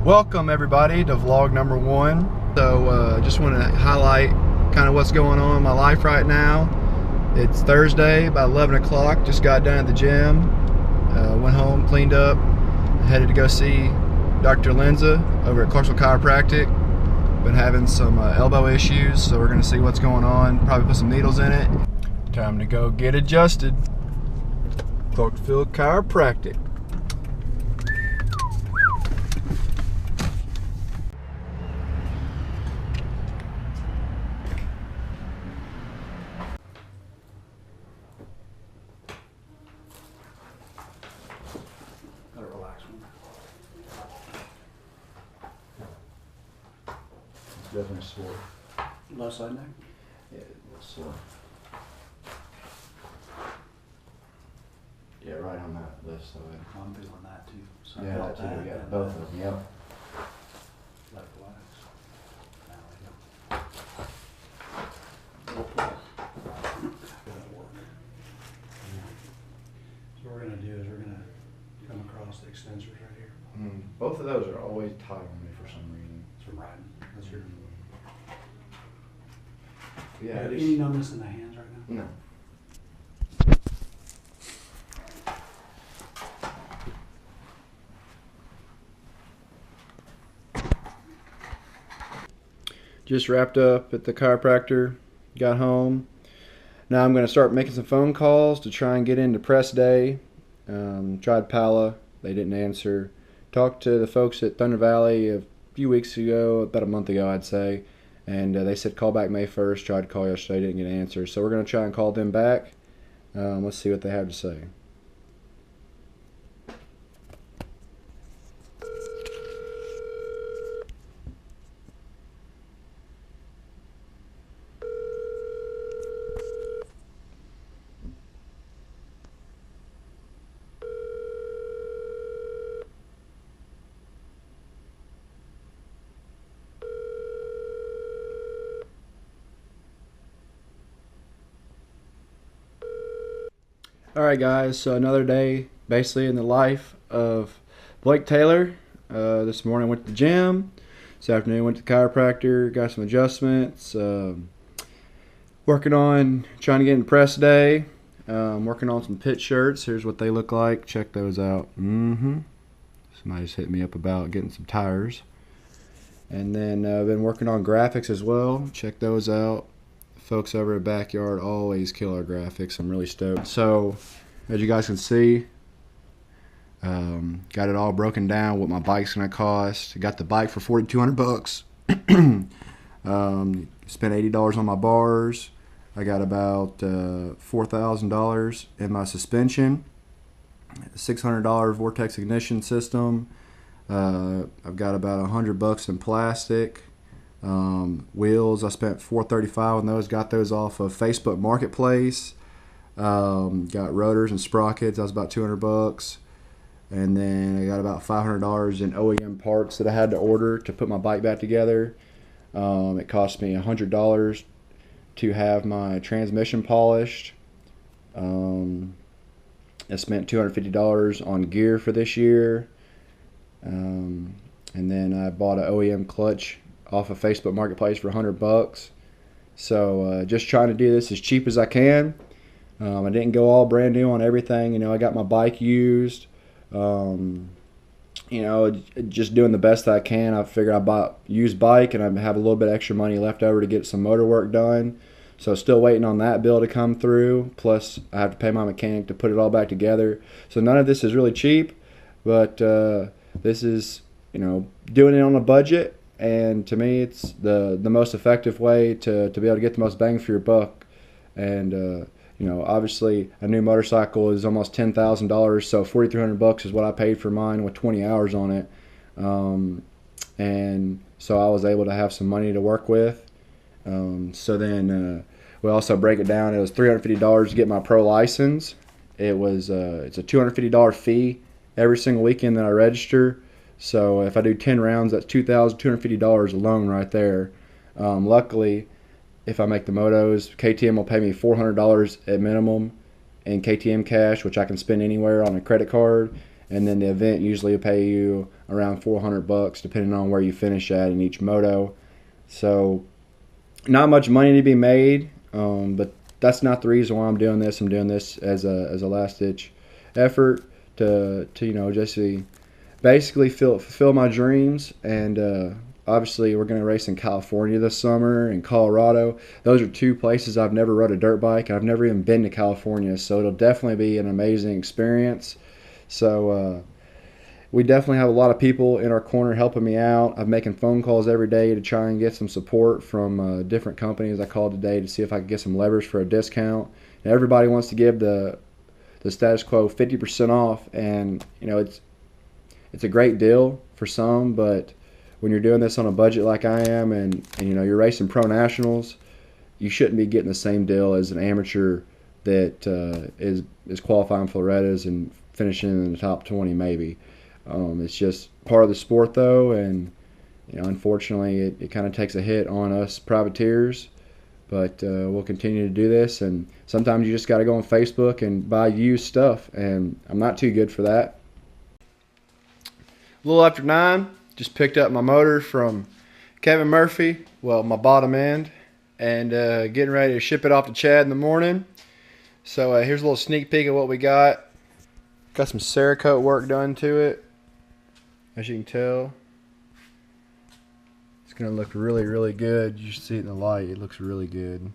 Welcome everybody to vlog number 1. So just want to highlight kind of what's going on in my life right now. It's Thursday, about 11 o'clock. Just got done at the gym, went home, cleaned up, headed to go see Dr. Linza over at Clarksville Chiropractic. Been having some elbow issues, so we're going to see what's going on. Probably put some needles in it. Time to go get adjusted. Clarksville Chiropractic. Definitely sore. Left side neck? Yeah, it was sore. Yeah, right on that left side. I'm feeling that too. So Yeah, that too. We got both of them. Yep. Left relax. Now we go. We'll pull. That'll work. So what we're going to do is we're going to come across the extensors right here. Both of those are always tight on me for some reason. That's from riding. That's your. Yeah. Any numbness in the hands right now? No. Just wrapped up at the chiropractor, got home. Now I'm going to start making some phone calls to try and get into press day. Tried Pala, they didn't answer. Talked to the folks at Thunder Valley a few weeks ago, about a month ago I'd say, and they said call back May 1st. Tried to call yesterday, didn't get an answer. So we're going to try and call them back. Let's see what they have to say. Alright guys, so another day basically in the life of Blake Taylor. This morning I went to the gym. This afternoon I went to the chiropractor, got some adjustments. Working on trying to get in press day. Working on some pit shirts. Here's what they look like. Check those out. Somebody just hit me up about getting some tires. And then I've been working on graphics as well. Check those out. Folks over at Backyard always kill our graphics. I'm really stoked. So, as you guys can see, got it all broken down. What my bike's gonna cost. Got the bike for $4,200. Spent $80 on my bars. I got about $4,000 in my suspension. $600 Vortex ignition system. I've got about $100 in plastic. Wheels, I spent $435 on those. Got those off of Facebook Marketplace. Got rotors and sprockets. That was about $200. And then I got about $500 in OEM parts that I had to order to put my bike back together. It cost me $100 to have my transmission polished. I spent $250 on gear for this year. And then I bought an OEM clutch off of Facebook Marketplace for $100. So just trying to do this as cheap as I can. I didn't go all brand new on everything. You know, I got my bike used. You know, just doing the best I can. I figured I bought used bike and I have a little bit extra money left over to get some motor work done. So still waiting on that bill to come through. Plus I have to pay my mechanic to put it all back together. So none of this is really cheap, but this is, you know, doing it on a budget. And to me, it's the most effective way to be able to get the most bang for your buck. And you know, obviously, a new motorcycle is almost $10,000, so $4,300 is what I paid for mine with 20 hours on it. And so I was able to have some money to work with. So then we also break it down. It was $350 to get my pro license. It's a $250 fee every single weekend that I register. So if I do 10 rounds, that's $2,250 alone right there. Luckily, if I make the motos, KTM will pay me $400 at minimum in KTM cash, which I can spend anywhere on a credit card. and then the event usually will pay you around $400 depending on where you finish at in each moto. So not much money to be made, but that's not the reason why I'm doing this. I'm doing this as a last ditch effort to just basically fulfill my dreams. And obviously we're going to race in California this summer and Colorado. Those are two places I've never rode a dirt bike. I've never even been to California, so it'll definitely be an amazing experience. So we definitely have a lot of people in our corner helping me out. I'm making phone calls every day to try and get some support from different companies. I called today to see if I could get some leverage for a discount. And everybody wants to give the status quo 50% off, and it's a great deal for some, but when you're doing this on a budget like I am, and you're racing pro nationals, you shouldn't be getting the same deal as an amateur that is qualifying for Loretta's and finishing in the top 20 maybe. It's just part of the sport though, and unfortunately it kind of takes a hit on us privateers, but we'll continue to do this. And sometimes you just got to go on Facebook and buy used stuff, and I'm not too good for that. A little after 9, just picked up my motor from Kevin Murphy, well, my bottom end, and getting ready to ship it off to Chad in the morning. So here's a little sneak peek of what we got. Got some Cerakote work done to it. As you can tell, it's going to look really, really good. You should see it in the light. It looks really good.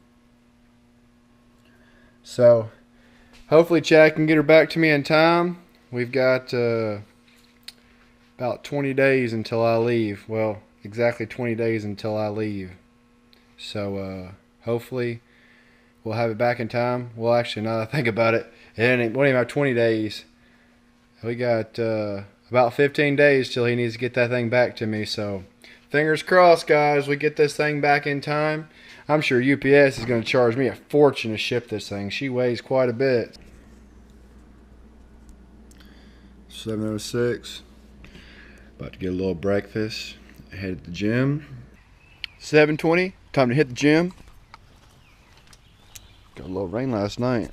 So hopefully Chad can get her back to me in time. We've got about 20 days until I leave. Well, exactly 20 days until I leave. So hopefully we'll have it back in time. Well, actually, now that I think about it, it won't even have 20 days. We got about 15 days till he needs to get that thing back to me. So fingers crossed, guys, we get this thing back in time. I'm sure UPS is going to charge me a fortune to ship this thing. She weighs quite a bit. 7:06. About to get a little breakfast. Head to the gym. 7:20. Time to hit the gym. Got a little rain last night.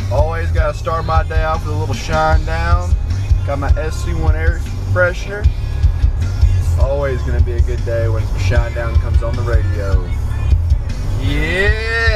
Always got to start my day off with a little shine down. Got my SC1 air freshener. Always going to be a good day when Shine Down comes on the radio. Yeah!